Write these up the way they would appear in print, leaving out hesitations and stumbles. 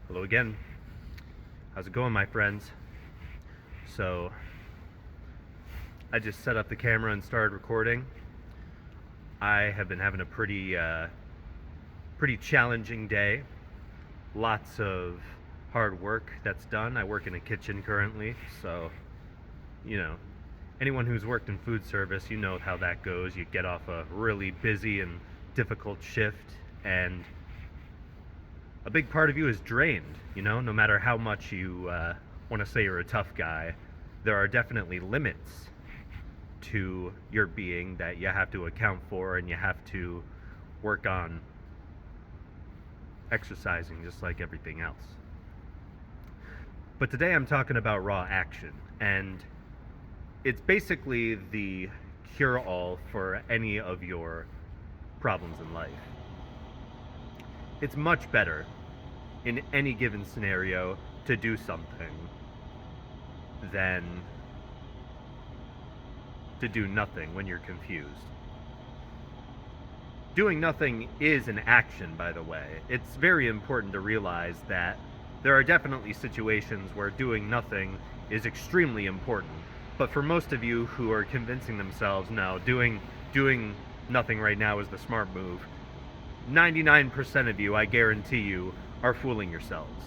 Hello again. How's it going, my friends? So, I just set up the camera and started recording. I have been having a pretty challenging day. Lots of hard work that's done. I work in a kitchen currently, so you know, anyone who's worked in food service, you know how that goes. You get off a really busy and difficult shift, and a big part of you is drained. No matter how much you want to say you're a tough guy, there are definitely limits to your being that you have to account for, and you have to work on exercising just like everything else. But today I'm talking about raw action, and it's basically the cure all for any of your problems in life. It's much better in any given scenario to do something than to do nothing when you're confused. Doing nothing is an action, by the way. It's very important to realize that there are definitely situations where doing nothing is extremely important. But for most of you who are convincing themselves, no, doing nothing right now is the smart move, 99% of you, I guarantee you, are fooling yourselves.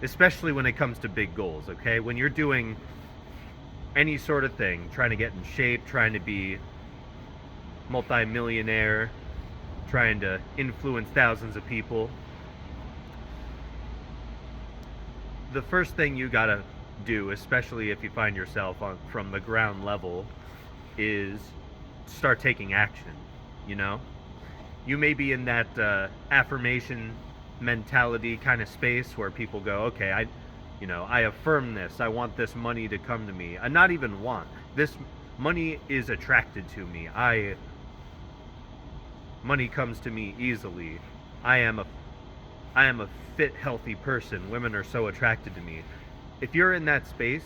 Especially when it comes to big goals, okay? When you're doing any sort of thing, trying to get in shape, trying to be multi-millionaire, trying to influence thousands of people, the first thing you gotta do, especially if you find yourself from the ground level, is start taking action. You may be in that affirmation mentality kind of space where people go, okay, I affirm this. I want this money to come to me. I not even want this money is attracted to me. Money comes to me easily. I am a fit, healthy person. Women are so attracted to me. If you're in that space,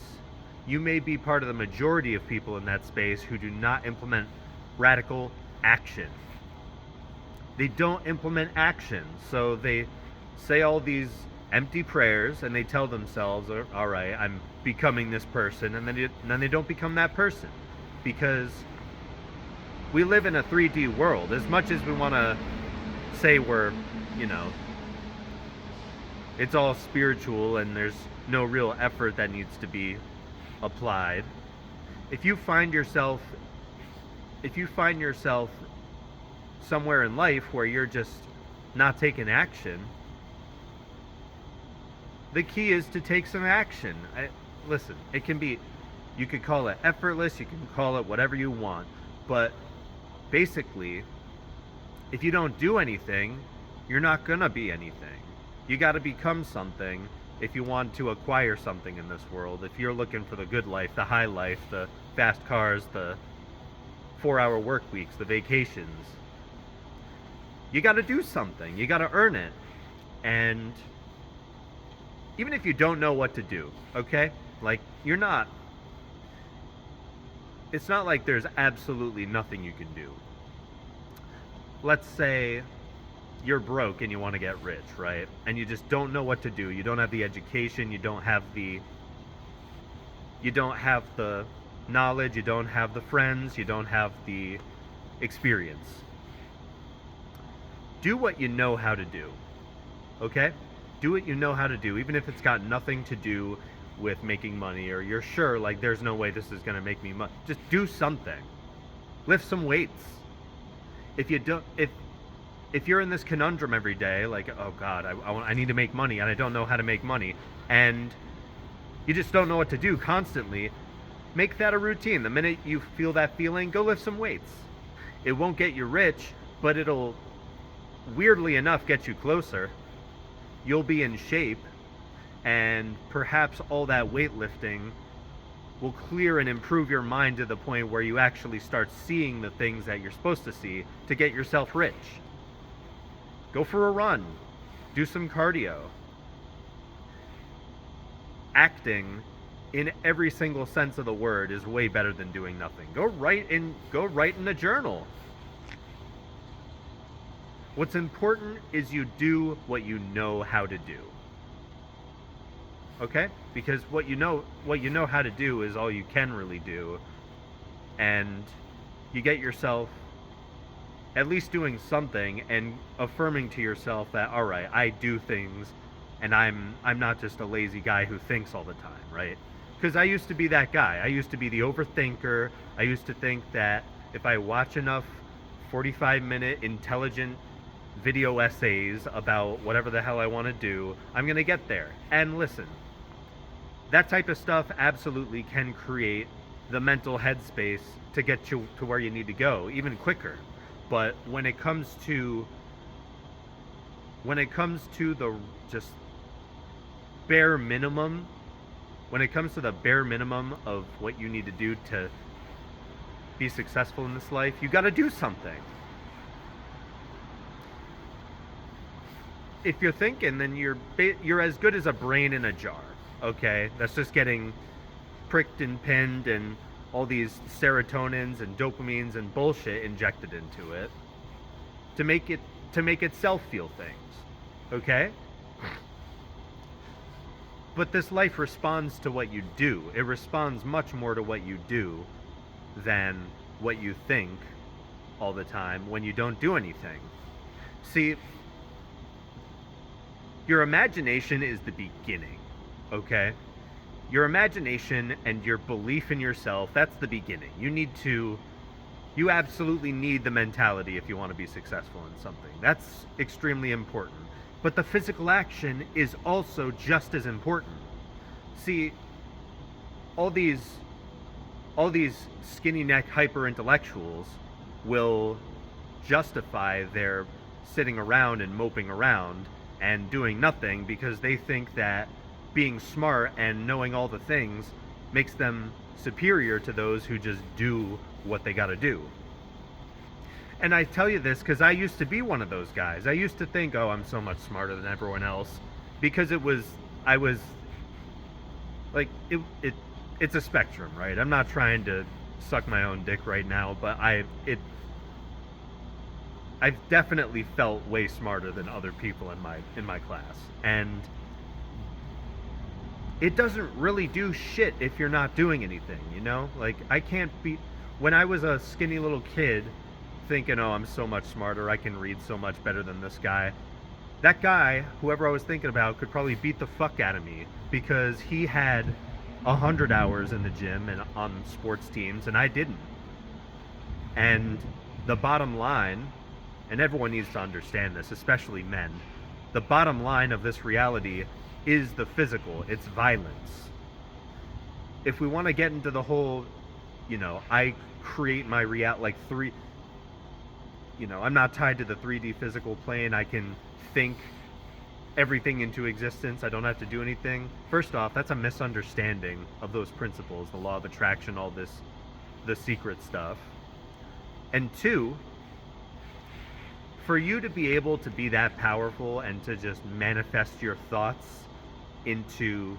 you may be part of the majority of people in that space who do not implement radical action. They don't implement action, so they say all these empty prayers and they tell themselves, all right, I'm becoming this person, and then they don't become that person, because we live in a 3D world. As much as we want to say we're, it's all spiritual and there's no real effort that needs to be applied, if you find yourself somewhere in life where you're just not taking action, the key is to take some action. Listen, you could call it effortless, you can call it whatever you want, but basically, if you don't do anything, you're not gonna be anything. You gotta become something if you want to acquire something in this world. If you're looking for the good life, the high life, the fast cars, the 4-hour work weeks, the vacations, you got to do something. You got to earn it. And even if you don't know what to do, okay? Like, it's not like there's absolutely nothing you can do. Let's say you're broke and you want to get rich, right? And you just don't know what to do. You don't have the education, you don't have the knowledge, you don't have the friends, you don't have the experience. Do what you know how to do, okay? Do what you know how to do, even if it's got nothing to do with making money, or you're sure, like, there's no way this is going to make me money. Just do something. Lift some weights. If you're in this conundrum every day, like, oh God, I need to make money, and I don't know how to make money, and you just don't know what to do constantly, make that a routine. The minute you feel that feeling, go lift some weights. It won't get you rich, but it'll, weirdly enough, get you closer. You'll be in shape, and perhaps all that weightlifting will clear and improve your mind to the point where you actually start seeing the things that you're supposed to see to get yourself rich. Go for a run. Do some cardio. Acting, in every single sense of the word, is way better than doing nothing. Go write in a journal. What's important is you do what you know how to do. Okay? Because what you know how to do is all you can really do, and you get yourself at least doing something and affirming to yourself that, all right, I do things, and I'm not just a lazy guy who thinks all the time, right? Because I used to be that guy. I used to be the overthinker. I used to think that if I watch enough 45-minute intelligent video essays about whatever the hell I want to do, I'm going to get there. And listen, that type of stuff absolutely can create the mental headspace to get you to where you need to go even quicker. But when it comes to the just bare minimum, when it comes to the bare minimum of what you need to do to be successful in this life, you got to do something. If you're thinking, then you're as good as a brain in a jar. Okay, that's just getting pricked and pinned and all these serotonins and dopamines and bullshit injected into it to make itself feel things. Okay? But this life responds to what you do. It responds much more to what you do than what you think all the time when you don't do anything. See, your imagination is the beginning, okay? Your imagination and your belief in yourself, that's the beginning. You absolutely need the mentality if you want to be successful in something. That's extremely important. But the physical action is also just as important. See, all these skinny neck hyper intellectuals will justify their sitting around and moping around and doing nothing because they think that being smart and knowing all the things makes them superior to those who just do what they got to do. And I tell you this because I used to be one of those guys. I used to think, oh, I'm so much smarter than everyone else, because I was like, it's a spectrum, right? I'm not trying to suck my own dick right now, but I've definitely felt way smarter than other people in my class. And it doesn't really do shit if you're not doing anything, you know? Like, when I was a skinny little kid thinking, oh, I'm so much smarter, I can read so much better than this guy. That guy, whoever I was thinking about, could probably beat the fuck out of me because he had 100 hours in the gym and on sports teams, and I didn't. And the bottom line, and everyone needs to understand this, especially men, the bottom line of this reality is the physical. It's violence. If we want to get into the whole, I create my I'm not tied to the 3D physical plane. I can think everything into existence. I don't have to do anything. First off, that's a misunderstanding of those principles, the law of attraction, all this, the secret stuff. And two, for you to be able to be that powerful and to just manifest your thoughts into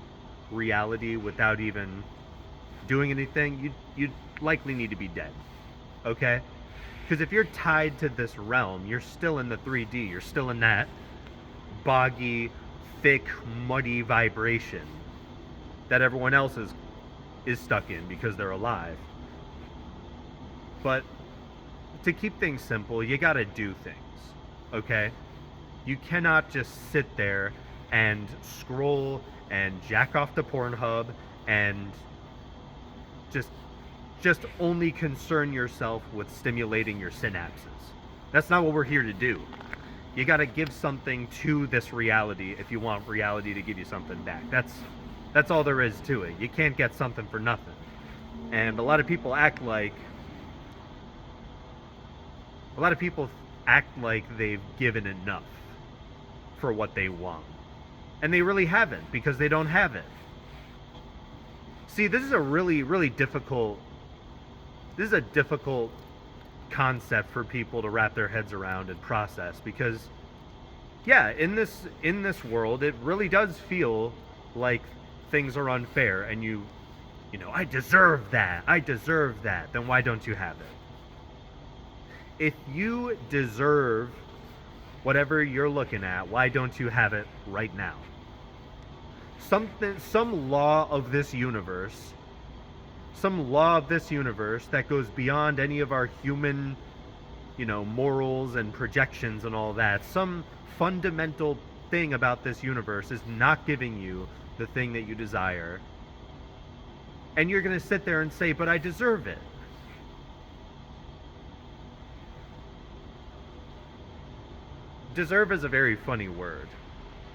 reality without even doing anything, you'd likely need to be dead. Okay? Because if you're tied to this realm, you're still in the 3D. You're still in that boggy, thick, muddy vibration that everyone else is stuck in because they're alive. But to keep things simple, you gotta do things, okay? You cannot just sit there and scroll and jack off to Pornhub and just only concern yourself with stimulating your synapses. That's not what we're here to do. You got to give something to this reality if you want reality to give you something back. That's all there is to it. You can't get something for nothing. And a lot of people act like they've given enough for what they want. And they really haven't, because they don't have it. See, this is a really, really difficult concept for people to wrap their heads around and process, because yeah, in this world it really does feel like things are unfair, and I deserve that, then why don't you have it? If you deserve Whatever you're looking at, why don't you have it right now? Some law of this universe, that goes beyond any of our human, morals and projections and all that. Some fundamental thing about this universe is not giving you the thing that you desire. And you're going to sit there and say, but I deserve it. Deserve is a very funny word.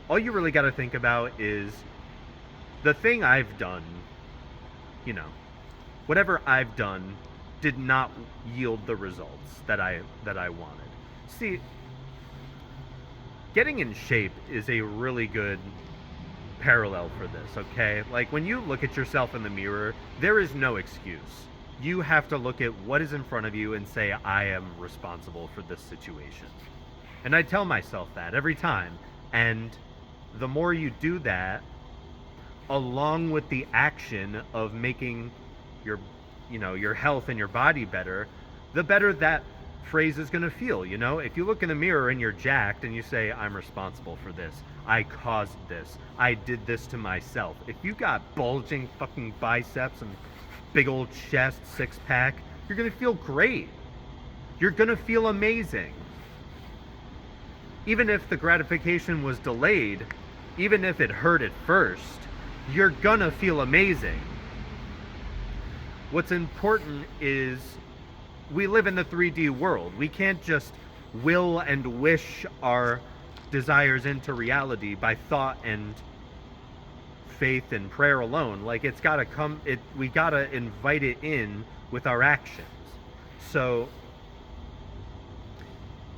All you really got to think about is the thing I've done, whatever I've done did not yield the results that I wanted. See, getting in shape is a really good parallel for this, okay? Like when you look at yourself in the mirror, there is no excuse. You have to look at what is in front of you and say, I am responsible for this situation. And I tell myself that every time. And the more you do that, along with the action of making your health and your body better, the better that phrase is going to feel. If you look in the mirror and you're jacked and you say, I'm responsible for this, I caused this, I did this to myself. If you got bulging fucking biceps and big old chest, six pack, you're going to feel great. You're going to feel amazing. Even if the gratification was delayed, even if it hurt at first, you're gonna feel amazing. What's important is we live in the 3D world. We can't just will and wish our desires into reality by thought and faith and prayer alone. Like it's gotta come, we gotta invite it in with our actions. So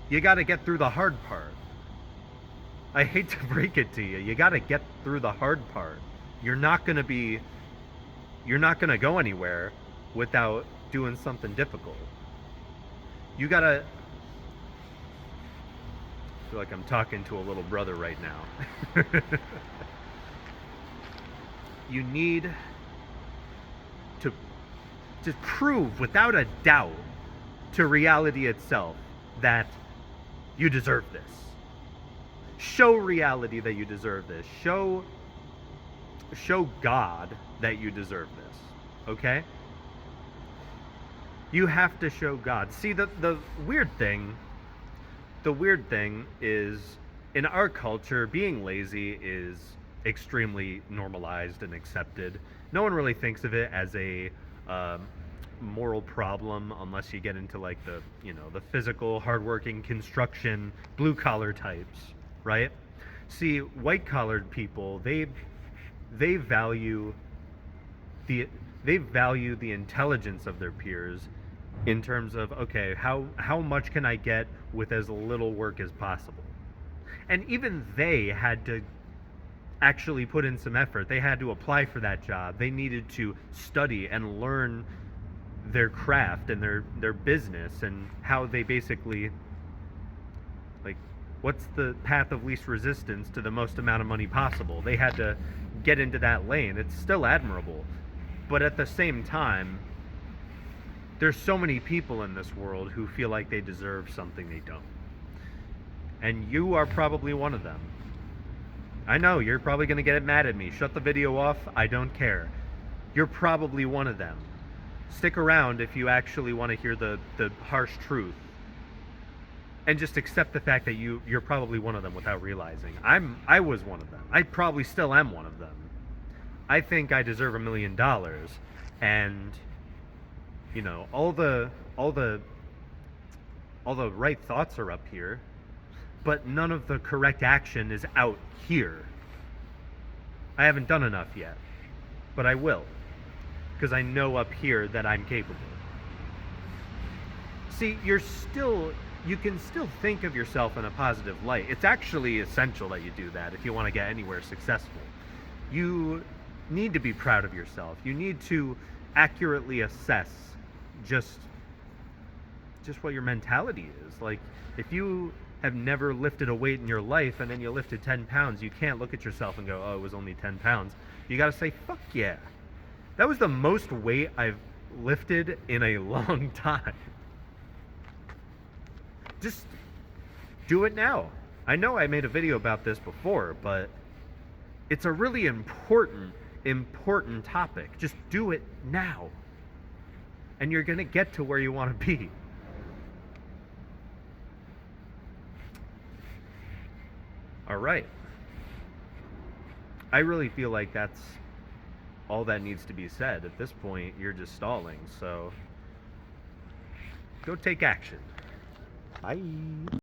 you gotta get through the hard part. I hate to break it to you. You gotta get through the hard part. You're not gonna go anywhere without doing something difficult. You gotta, I feel like I'm talking to a little brother right now. You need to prove without a doubt to reality itself that you deserve this. Show reality that you deserve this. Show God that you deserve this. Okay? You have to show God. See, the weird thing is, in our culture, being lazy is extremely normalized and accepted. No one really thinks of it as a moral problem unless you get into like the physical, hardworking, construction, blue collar types, right? See, white collared people, they value the intelligence of their peers in terms of, okay, how much can I get with as little work as possible? And even they had to actually put in some effort. They had to apply for that job. They needed to study and learn their craft and their business and how they basically, like, what's the path of least resistance to the most amount of money possible. They had to get into that lane. It's still admirable. But at the same time, there's so many people in this world who feel like they deserve something they don't. And you are probably one of them. I know, you're probably going to get mad at me. Shut the video off. I don't care. You're probably one of them. Stick around if you actually want to hear the harsh truth. And just accept the fact that you're probably one of them without realizing. I was one of them. I probably still am one of them. I think I deserve $1 million. And all the right thoughts are up here, but none of the correct action is out here. I haven't done enough yet, but I will, because I know up here that I'm capable. See, you can still think of yourself in a positive light. It's actually essential that you do that if you want to get anywhere successful. You need to be proud of yourself. You need to accurately assess just what your mentality is. Like, if you have never lifted a weight in your life and then you lifted 10 pounds, you can't look at yourself and go, oh, it was only 10 pounds. You got to say, fuck yeah. That was the most weight I've lifted in a long time. Just do it now. I know I made a video about this before, but it's a really important topic. Just do it now. And you're going to get to where you want to be. All right. I really feel like that's all that needs to be said. At this point, you're just stalling. So go take action. Bye.